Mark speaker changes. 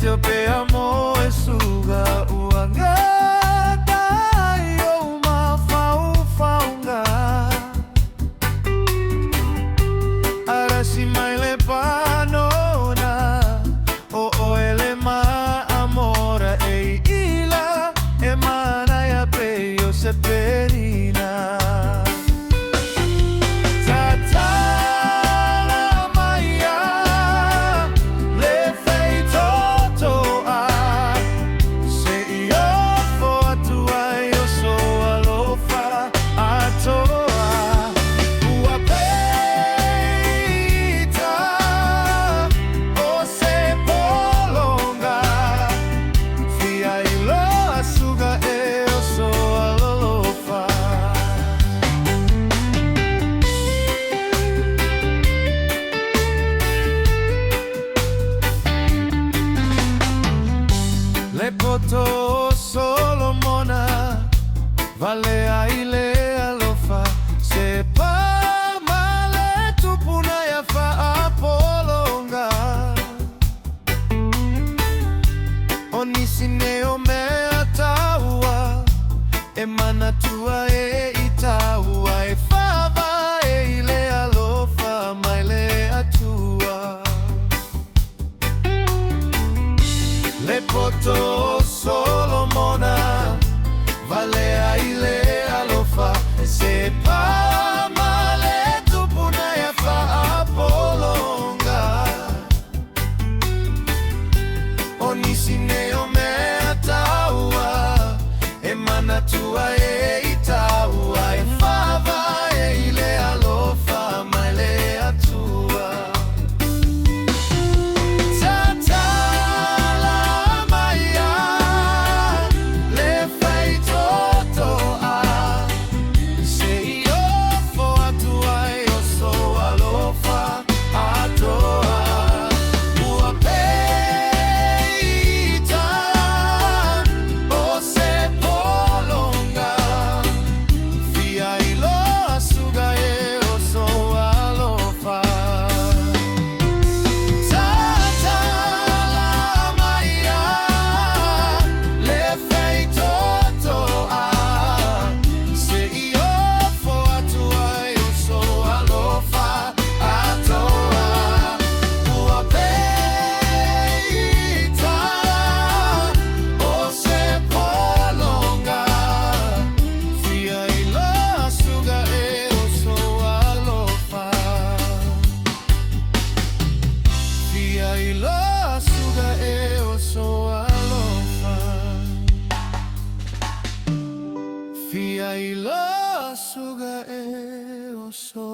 Speaker 1: teu pe amo e suga uanga tayo mafau-faunga arasi maile panona o ele ma amora e ila e mana ya pe yo se perina Poto Solomona vale aile alofa se pa male tupuna ya fa apolonga onisine o me ataua e mana tua e itaua e fava e ile alofa maile atua le poto Solomona vale aile alofa se pa male tupuna ya fa apolonga onisine o me ataua e mana tua e itaua e fava e ile alofa maile atua Fia ilo suga e oso